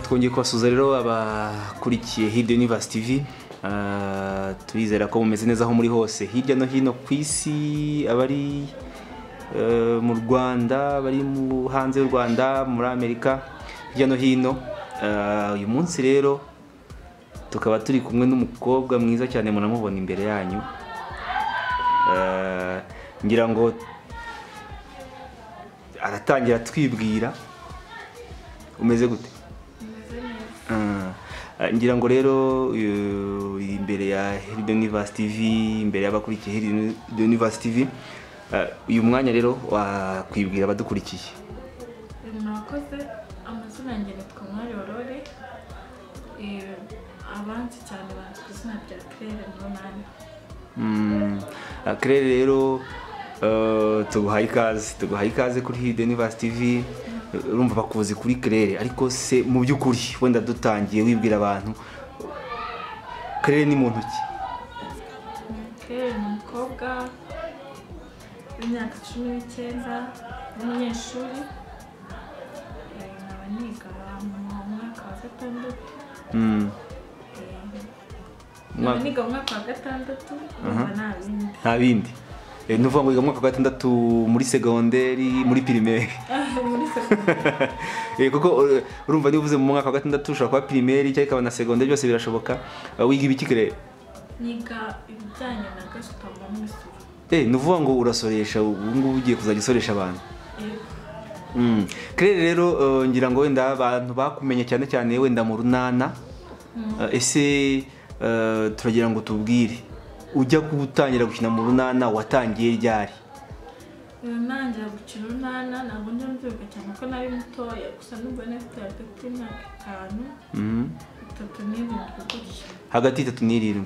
twongeye kubasuza rero abakurikiye Hirya University TV. Turizera ko mumeze neza aho muri hose hirya no hino ku isi, abari mu Rwanda, bari hanze y'u Rwanda, muri Amerika, hirya no hino. Uyu munsi rero tukaba turi kumwe n'umukobwa mwiza cyane munamubona imbere yanyu. Ngira ngo aratangira twibwira. Umeze gute? Ngira ngo rero imbere ya Hirya University TV, imbere y'abakurikiye Hirya University TV, uyu mwanya rero wakwibwira abadukurikiye. Mwakoze, amazina yanjye nitwa Mwari Aurore. Abanzi cyane bazwi ku izina rya Claire Munani. Claire rero tuguhaye ikaze kuri Hirya University TV. Urumva bakuzi kuri Claire, ariko se mu by'ukuri wenda dutangiye wibwira abantu Claire ni muntu ki? Claire ni umukobwa w'imyaka 19, w'umunyeshuri. Nkaba niga mu mwaka wa gatandatu. Niga mu mwaka wa gatandatu, nta bindi. Nuvuga ngo wiga mu mwaka wa gatandatu muri segonderi, muri primaire. Muri segonderi. Kuko urumva niba uvuze mu mwaka wa gatandatu ushobora kuba primaire cyangwa ikaba na segonderi, byose birashoboka. Wiga ibiki Claire? Niga ibijyanye na gasutamo n'isura. Nuvuga ngo urasoresha, ubu ngubu ugiye kuzajya usoresha abantu. Claire rero ngira ngo wenda abantu bakumenye cyane cyane wenda mu runana. Ese turagira ngo tubwire, ujya gutangira gukina mu runana watangiye ryari? Nangira gukina urunana ntabwo njya mbyuka cyane ko nari mutoya, gusa nubwo nafite hagati y'imyaka 5, 3 gutya. Hagati 3 n'7.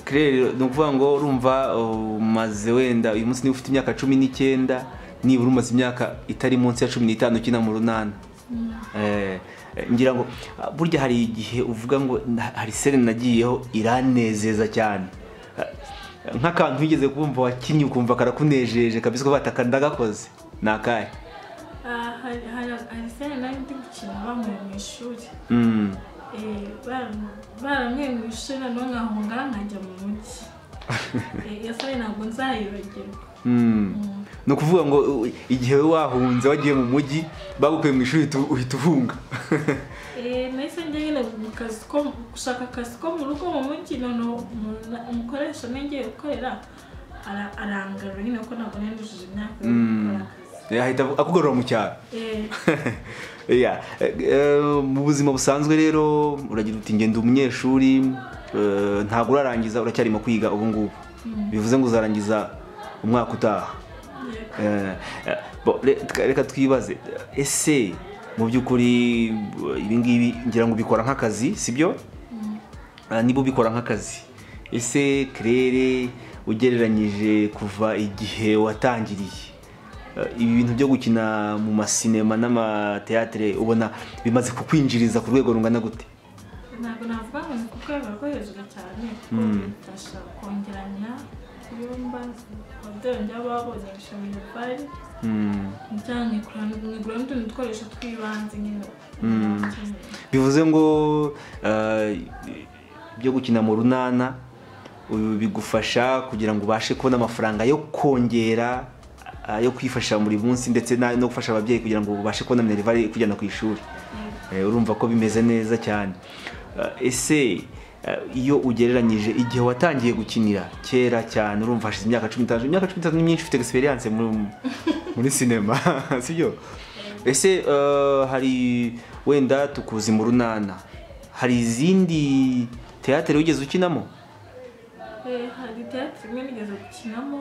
Claire ni ukuvuga ngo urumva umaze wenda uyu munsi niba ufite imyaka 19, nibura umaze imyaka itari munsi ya 15 ukina mu runana. Ngira ngo burya hari igihe uvuga ngo hari sere nagiyeho iranezeza cyane, nk'akantu wigeze kumva wakinnye ukumva karakunejeje kabisa ko bataka ndagakoze, nakaye? Hari sere nari ndi gukina bamwe mu ishuri. Baramwe mu ishuri noneho nkahunga nkajya mu mujyi. Iyo sere ntabwo nzayibagirwa. Ni ukuvuga ngo igihe wahunze wagiye mu mujyi bagukuye mu ishuri uhita uhunga. Nahise njya nyine gushaka akazi ko mu rugo mu mujyi, noneho umukoresha ngiye gukorera arangarura nyine ko ntabwo nandujije imyaka yo gukora akazi. Ahita akugarura mu cyaro. Mu buzima busanzwe rero uragira uti ngenda umunyeshuri, ntabwo urarangiza, uracyarimo kwiga ubu ngubu. Bivuze ngo uzarangiza umwaka utaha. Reka twibaze, ese mu by'ukuri ibi ngibi ngira ngo ubikora nk'akazi, sibyo? Niba ubikora nk'akazi, ese Claire ugereranyije kuva igihe watangiriye ibi bintu byo gukina mu masinema n'amateatre, ubona bimaze kukwinjiriza ku rwego rungana gute? Ntabwo navuga ngo ni ku rwego rwo hejuru cyane, kuko bifasha kongeranya ibumba ababyeyi babonye ibishobora bari cyane kurangura n'utundi dukoresho tw'ibanze nyine. Bivuze ngo byo gukina mu runana bigufasha kugira ngo ubashe kubona amafaranga yo kongera, yo kwifasha muri munsi, ndetse no gufasha ababyeyi kugira ngo ubashe kubona minerivare kujyana ku ishuri. Urumva ko bimeze neza cyane. Ese iyo ugereranyije igihe watangiye gukinira kera cyane, urumva hashize imyaka 15, imyaka 15 ni myinshi, ufite experience muri sinema, sibyo? Ese hari wenda tukuzi mu runana, hari izindi teatre wigeze ukinamo? Hari teatre imwe nigeze gukinamo,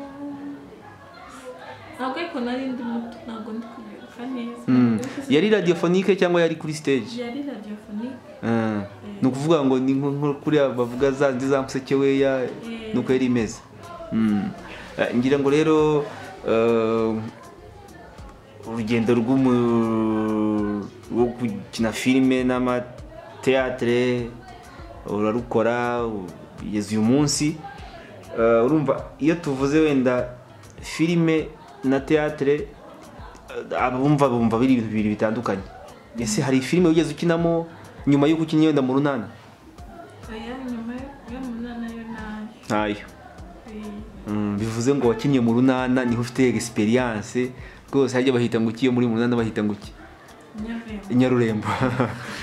ntabwo ariko nari ndi muto, ntabwo ndi kubibuka neza. Yari radiophonique cyangwa yari kuri stage? Yari radiophonique. Ni ukuvuga ngo ni kuri bavuga za museke weya, nuko yari imeze. Ngira ngo rero urugendo rwo gukina filime n'amateatre urarukora ugeze uyu munsi. Urumva iyo tuvuze wenda filime na théâtre bumva biri ibintu bibiri bitandukanye. Ese hari filime wigeze ukinamo nyuma yo gukina wenda mu runana? oya nyuma yo mu runana yo ntayo. Bivuze ngo wakinnye mu runana niho ufite experience rwose, hajya bahita ngo ukiye muri mu runana bahita ngo uki Nyarurembo.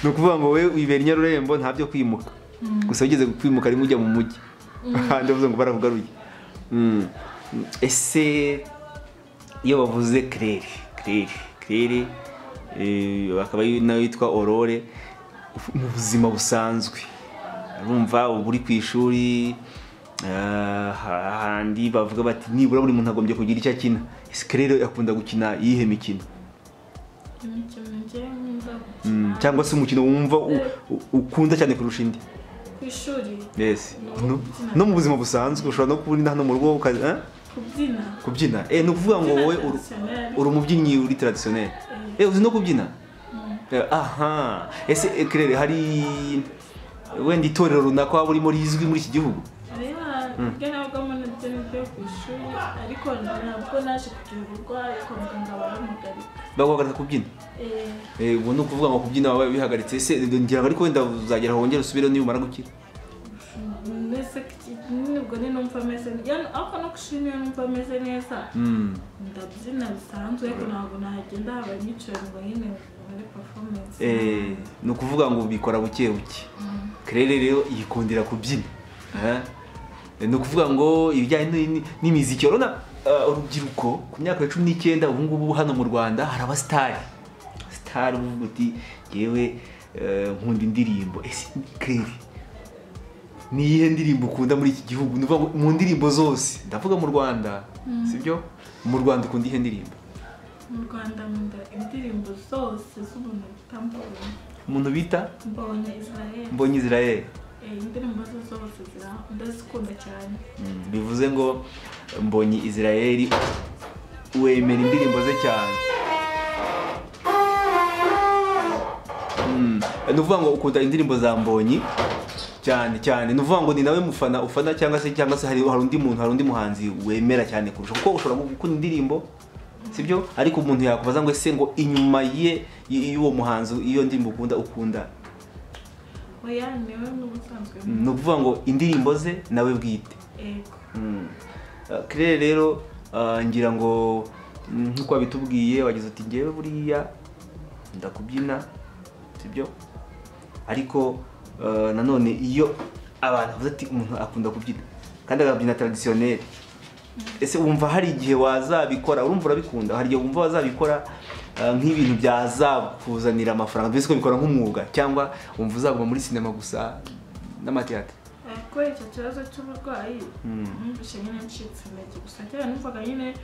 Ni ukuvuga ngo we wibera Nyarurembo nta byo kwimuka, gusa wigeze kwimuka rimwe ujya mu mujyi. Ndavuze ngo baravugaruye. Ese iyo bavuze Claire bakaba nawe yitwa Aurore, mu buzima busanzwe urumva uba uri ku ishuri handi bavuga bati nibura buri muntu agombye kugira icyo akina. Ese Claire akunda gukina iyihe mikino? Cyangwa se umukino wumva ukunda cyane kurusha indi ku ishuri? Yes. No mu buzima busanzwe ushobora no kubona hano mu rugo kubyina. Ni ukuvuga ngo wowe uri umubyinnyi uri traditionnel. Uzi no kubyina? Aha. Ese Claire hari wenda itorero runaka waba urimo rizwi muri iki gihugu? nabwamo nabyo nibyo ku ishuri, ariko ntabwo naje kugira uburwayi kwa muganga baramugarika. Baguhagarika kubyina? Ubu ni ukuvuga ngo kubyina waba bihagaritse. Ese ngira ngo ariko wenda uzagera aho wongera usubire niba umara gukira? Nubwo numva ameze neza, ariko no kushima iyo numva ameze neza ndabyina bisanzwe, ariko ntabwo nagenda haba nicaye ngo nyine muri performance. Ni ukuvuga ngo bikora buke buke. Claire rero yikundira kubyina. Ni ukuvuga ngo ibijyanye n'imiziki urabona urubyiruko ku myaka ya 19 ubu ngubu hano mu Rwanda hari abasitari uvuga uti yewe nkunda indirimbo. Ese Claire ni iyihe ndirimbo ukunda muri iki gihugu? Mu ndirimbo zose ndavuga mu Rwanda, sibyo? Mu Rwanda ukunda iyihe ndirimbo? Mu Rwanda nkunda indirimbo zose z'umuntu bita umuntu bita Mbonyi Israel. indirimbo ze zose ndazikunda cyane. Bivuze ngo Mbonyi Israel wemera indirimbo ze cyane. Nuvuga ngo ukunda indirimbo za Mbonyi cyane. Nuvuga ngo ni nawe mufana ufana cyangwa se hari undi muntu, hari undi muhanzi wemera cyane kurusha, kuko ushobora gukunda indirimbo sibyo, ariko umuntu yakubaza ngo ese ngo inyuma ye y'uwo muhanzi iyo ndirimbo ukunda oya niwe n'ubusanzwe. No kuvuga ngo indirimbo ze nawe bwite. Yego. Claire rero ngira ngo nkuko bitubwiye wagize uti ngewe buriya ndakubyina sibyo, ariko nanone iyo abantu bavuze ati umuntu akunda kubyina kandi akabyina traditionnel, ese wumva hari igihe wazabikora? Urumva urabikunda? Hari igihe wumva wazabikora nk'ibintu byazakuzanira amafaranga, mbese ko bikora nk'umwuga, cyangwa wumva uzaguma muri sinema gusa n'amateatro? Kubera icyo kibazo cy'uburwayi numvise nyine ncitse intege, gusa cyane numvaga nyine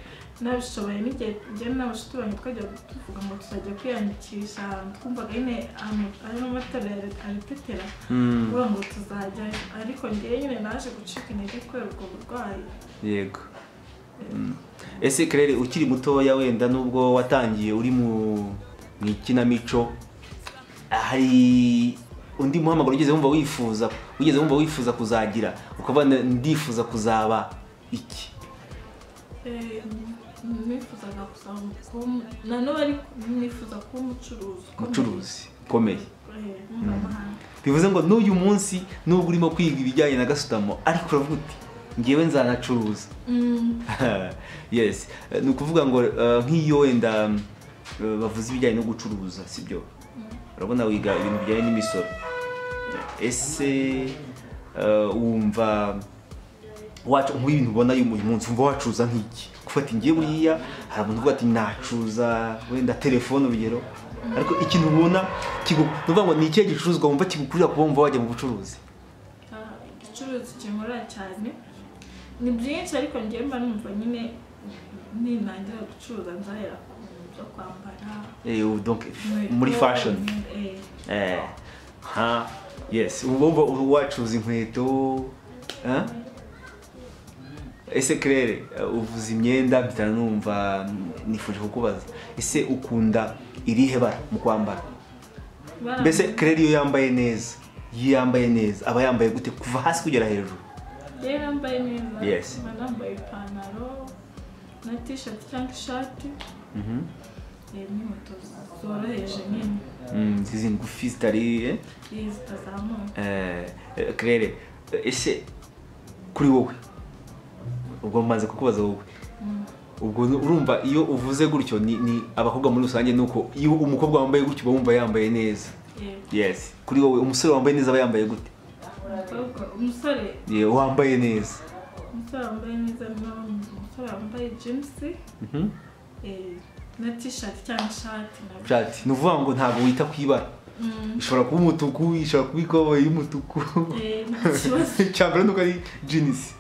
nabishoboye. n'igihe njye n'abashuti banjye twajya tuvuga ngo tuzajya kwiyandikisha, twumvaga nyine ari n'amatora ya leta aritetera kuvuga ngo tuzajya, ariko njye nyine naje gucika intege kubera ubwo burwayi. Yego. Ese Claire ukiri mutoya wenda nubwo watangiye uri mu ikinamico, hari undi muhamagaro ugeze wumva wifuza kuzagira ukava ndifuza kuzaba iki? Nifuzaga kuzaba nanone ari nifuza kuba umucuruzi ukomeye. Bivuze ngo n'uyu munsi nubwo urimo kwiga ibijyanye na gasutamo, ariko uravuga uti ngewe nzanacuruza. Yes, ni ukuvuga ngo nk'iyo wenda bavuze ibijyanye no gucuruza sibyo, urabona wiga ibintu bijyanye n'imisoro. Ese wumva nk'ibintu ubona uyu munsi wumva wacuruza nk'iki? Gufata ngiye buriya hari abantu uvuga ati nacuruza wenda telefone urugero, ariko ikintu ubona nuvuga ngo ni ikihe gicuruzwa wumva kigukurira kuba wumva wajya mu bucuruzi? Igicuruzi kimura cyane ni byinshi, ariko njye mba numva nyine ninangira gucuruza nzahera ku byo kwambara. Donc muri fashion. Yes, ubumva wacuruza inkweto. Ese Claire uvuza imyenda bitana numva nifuje kukubaza, ese ukunda irihe bara mu kwambara? Mbese Claire iyo yambaye neza aba yambaye gute kuva hasi kugera hejuru? Yambaye neza. Yes. Nambaye ipantaro, na t-shirt cyangwa ishati n'inkweto zoroheje nyine izi ngufi zitari zitazamuka. Claire, ese kuri wowe ubwo maze kukubaza wowe ubwo urumva iyo uvuze gutyo ni abakobwa muri rusange nuko iyo umukobwa wambaye gutyo bumva yambaye neza. Yes, kuri wowe umusore wambaye neza aba yambaye gute? Umusore wambaye neza, umusore wambaye neza ni umusore wambaye jeans na t-shirt cyangwa ishati. Ni ukuvuga ngo ntabwo wita ku ibara. Ishobora kuba umutuku, ishobora kuba ikoboyi y'umutuku, cyangwa nuko ari jeans.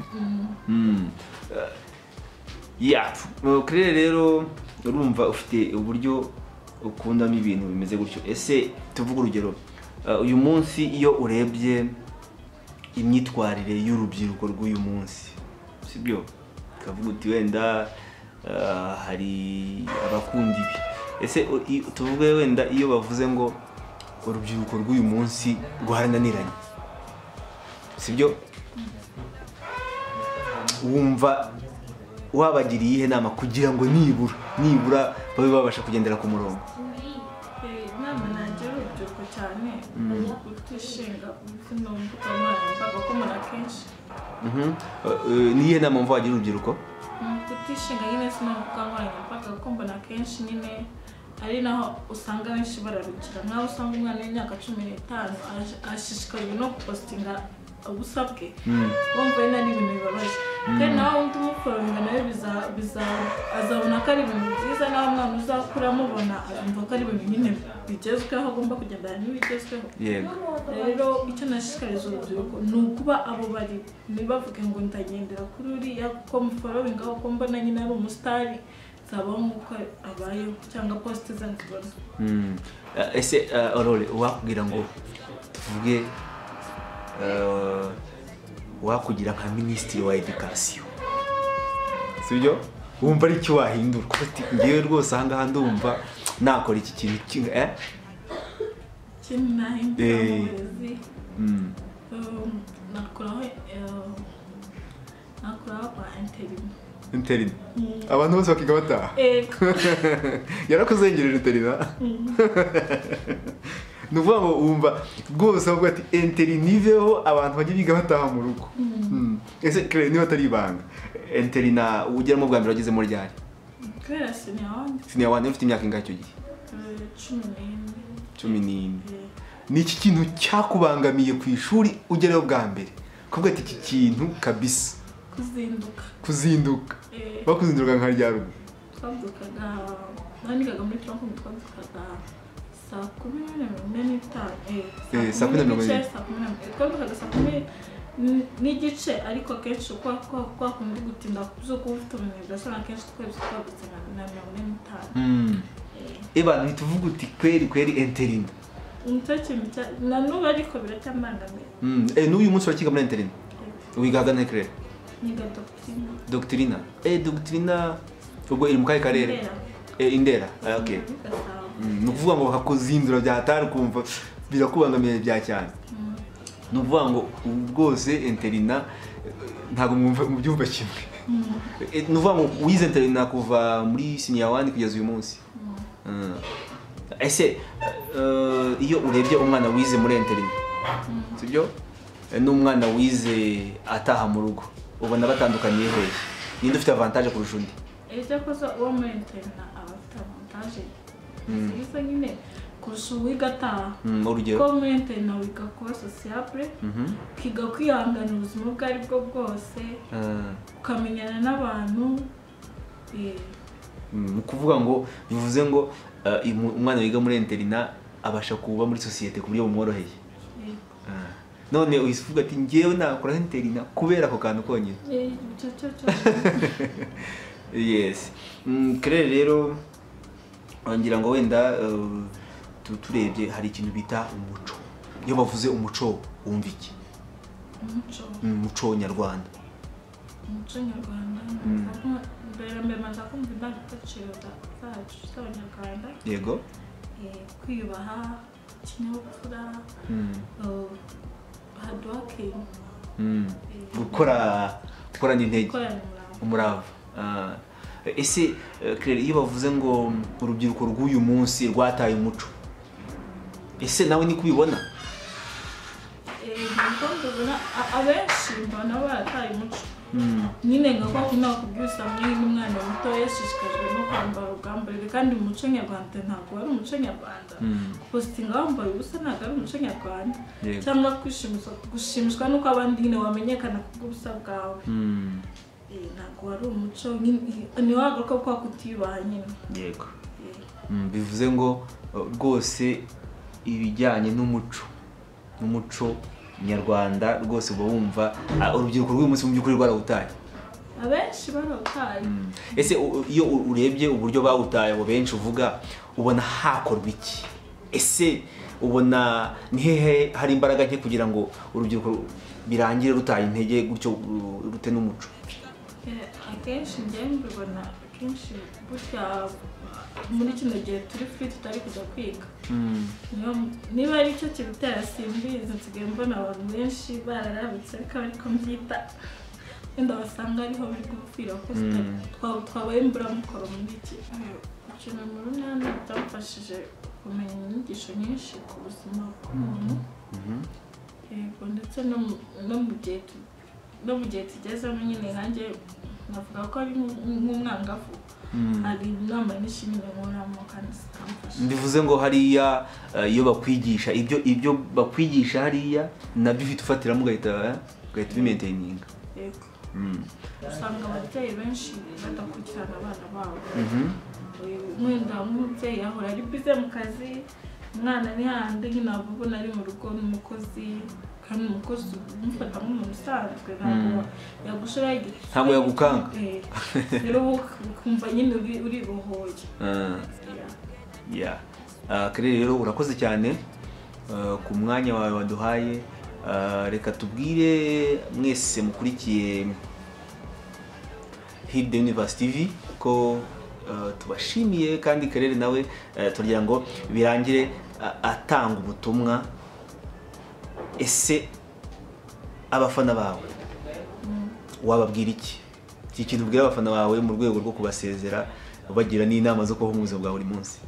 Claire rero urumva ufite uburyo ukundamo ibintu bimeze gutyo. Ese tuvuga urugero uyu munsi iyo urebye imyitwarire y'urubyiruko rw'uyu munsi, sibyo? Kavuga uti wenda hari abakunda ibi. Ese tuvuge wenda iyo bavuze ngo urubyiruko rw'uyu munsi rwarananiranye, sibyo? Wumva wabagiriye ihe nama kugira ngo nibura babe babasha kugendera ku murongo? Inama nagira urubyiruko cyane ni ukutishinga ubuzima mbuga nkoranyambaga kuko umuntu akenshi niye nama mva wagira urubyiruko? Kutishinga nyine si mbuga nkoranyambaga kuko mbona akenshi nyine ari naho usanga benshi bararukira. Nkaho usanga umwana w'imyaka 15 ashishikajwe no gupostinga ubusa bwe, wumva ari n'ibintu bibabaje. Kandi nawe undi umuforominga nawe azabona ko ari ibintu byiza, nawe umwana uzakura amubona azumva ko ari ibintu nyine bigezweho, agomba kugendana n'ibigezweho. Rero icyo nashishikariza urubyiruko ni ukuba abo bari, ntibavuge ngo ndagendera kuri uriya kuko muforominga kuko mbona nyine ari umusitari zabaho nk'uko abayeho cyangwa posite ze nzibona. Ese Aurore, wakubwira ngo tuvuge wakugira nka minisitiri wa education, sibyo? Wumva ari cyo wahindura kuko ngiye rwose aha ngaha ndumva nakora iki kintu kintu nahindura mu burezi, nakuraho kwa interina. Abantu bose bakiga bataha? Yarakuzengereje interina? Ni ukuvuga ngo wumva rwose bavuga ati interina iveho abantu bajya biga bataha mu rugo. Ese Claire, niba atari ibanga, interina ugeramo bwa mbere wagezemo ryari? Kubera senior one ufite imyaka ingahe icyo gihe? 14. Ni iki kintu cyakubangamiye ku ishuri ugeraho bwa mbere kuvuga ati iki kintu kabisa? Kuzinduka. Bakuzinduka nka ryari? Twabyukaga nanigaga muri tronko, twabyukaga saa 10:45. Saa 10:45. Twabyukaga saa 10 n'igice, ariko akenshi kwa kundi gutinda kubyuka ufite umunebwe asanga akenshi twabyutse na 45. Eba ntituvuga uti kweri interina na n'ubu ariko biracyambangamiye. N'uyu munsi urakiga muri interina? Wigaga na Claire? Niga Doctrina. Doctrina ubwo iri mu kahe karere? Indera. Okay. Ni ukuvuga ngo bakakuzindura byatari kumva birakubangamiye bya cyane. Ni ukuvuga ngo rwose interina ntabwo mu byumva kimwe. Ni ukuvuga ngo wize interina kuva muri senior one kugeza uyu munsi. Ese iyo urebye umwana wize muri interina, sibyo? N'umwana wize ataha mu rugo, ubona batandukaniye hehe? Ninde ufite avantage kurusha undi? Ese koza uwo muri interina aba afite avantage nziza nyine kurusha uwiga ataha. Urugero? Ko muri interina wiga kuba sociable, ukiga kwihangana ubuzima ubwo ari bwo bwose, ukamenyana n'abantu. Ni ukuvuga ngo bivuze ngo umwana wiga muri interina abasha kuba muri sosiyete ku buryo bumworoheye. None uvuga ati ngewe nakora interina kubera ako kantu konyine? Yes. Claire rero ngira ngo wenda turebye hari ikintu bita umuco. Iyo bavuze umuco wumva iki? Umuco nyarwanda. Umuco nyarwanda mbere maze kumva indangagaciro zacu z'abanyarwanda. Yego. Kwiyubaha, ikinyabupfura, hard working, gukorana intege, umurava. ese Claire, iyo bavuze ngo urubyiruko rw'uyu munsi rwataye umuco, ese nawe ni kubibona? abenshi mbona barataye umuco nyine nka ko nakubwira n'umwana muto yashishikajwe no kwambara ubwambarire kandi mu muco nyarwanda ntabwo ari umuco nyarwanda gupositinga wambaye ubusa ntabwo ari umuco nyarwanda cyangwa gushimishwa n'uko abandi nyine wamenyekana kubw'ubusa bwawe ntabwo wari umuco ni wagaruka kwa kutiyubaha nyine. Yego. Bivuze ngo rwose ibijyanye n'umuco nyarwanda rwose uba wumva urubyiruko rw'uyu munsi mu by'ukuri rwarawutaye? Abenshi barawutaye. Ese iyo urebye uburyo bawutaye abo benshi uvuga, ubona hakorwa iki? Ese ubona ni hehe hari imbaraga nke kugira ngo urubyiruko birangire rutaye intege gutyo rute n'umuco? Akenshi njye mbibona akenshi burya muri kino gihe turi free tutari kujya kwiga, niba ari cyo kibitera simbizi, nsigaye mbona abantu benshi bararabitse ariko mbyita wenda basanga ariho biri gupfira ko twabaye imburamukoro muri iki kintu. Mu runana byamfashije kumenya inyigisho nyinshi ku buzima bw'umuntu, yego, ndetse no mu gihe tugezemo nyine nkanjye navuga ko ari nk'umwangavu, hari inama n'ishimwe nkoramo kandi zikamfasha. Bivuze ngo hariya iyo bakwigisha ibyo bakwigisha hariya nabyo ufite ufatiramo ugahita bimaintininga. Yego. Usanga ababyeyi benshi badakurikirana abana babo. Mwenda nk'umubyeyi ahora ari bize mu kazi, umwana ni handi nyine abubona ari mu rugo n'umukozi, kandi umukozi umufata nk'umuntu usanzwe ntabwo yagushora igiti, ntabwo yagukanga, rero ukumva nyine uribohoye. Claire rero urakoze cyane ku mwanya wawe waduhaye. Reka tubwire mwese mukurikiye Heal the Universe TV ko tubashimiye, kandi Claire nawe tugira ngo birangire atanga ubutumwa. Ese abafana bawe wababwira iki? Iki kintu ubwira abafana bawe mu rwego rwo kubasezera bagira n'inama zo kubaho mu buzima bwa buri munsi.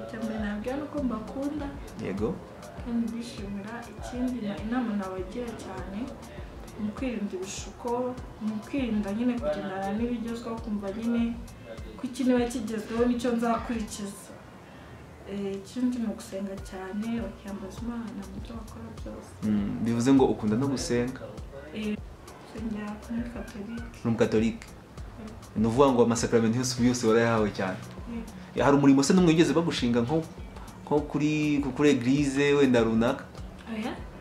Cyane nabyo nuko mbakunda. Yego. Kandi bishimira ikindi inama nabagira cyane mu kwirinda ibishuko, mu kwirinda nyine kugendana n'ibigezweho, kumva nyine ko ikintu bakigezweho nicyo nzakurikiza. Ikindi ni ugusenga cyane, bakiyambaza Imana mu byo bakora byose. Bivuze ngo ukunda no gusenga? Nsengera muri Katolike. Muri Katolike? Ni uvuga ngo amasakramentu yose warayahawe cyane? Hari umurimo se n'umwe wigeze bagushinga nko kuri eglise wenda runaka?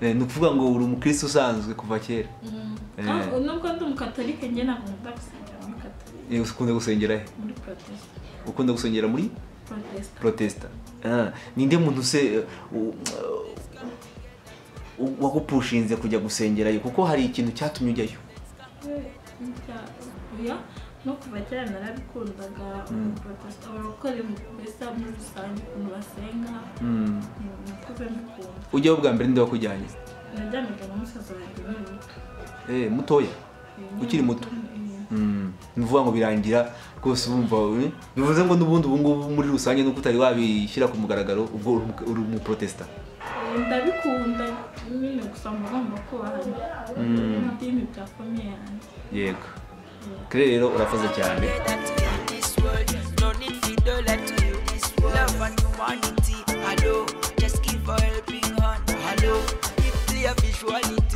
Ni ukuvuga ngo uri umukristo usanzwe kuva kera? Nubwo ndi umukatolike njye ntabwo nkunda gusengera muri Katolike. Ukunda gusengera he? Muri Protestant. Ukunda gusengera muri Protestant? Ninde muntu se wagupushinze kujya gusengerayo, kuko hari ikintu cyatumye ujyayo? No kuva kera narabikundaga abakora mbese muri rusange ukuntu basenga, nakuze mbikunda. Ujyaho bwa mbere ninde wakujyanye? Najyanaga na musaza wanjye muto. Mutoya? Ukiri muto? Ni ukuvuga ngo birangira rwose wumva, bivuze ngo n'ubundi ubu ngubu muri rusange nuko utari wabishyira ku mugaragaro ubwo uri umuprotestant? Ndabikunda nyine, gusa mugomba kubahana idini bya famiye yanjye. Yego. Claire rero urakoze cyane. Hello, just give a helping hand. Hello, if clear visuality.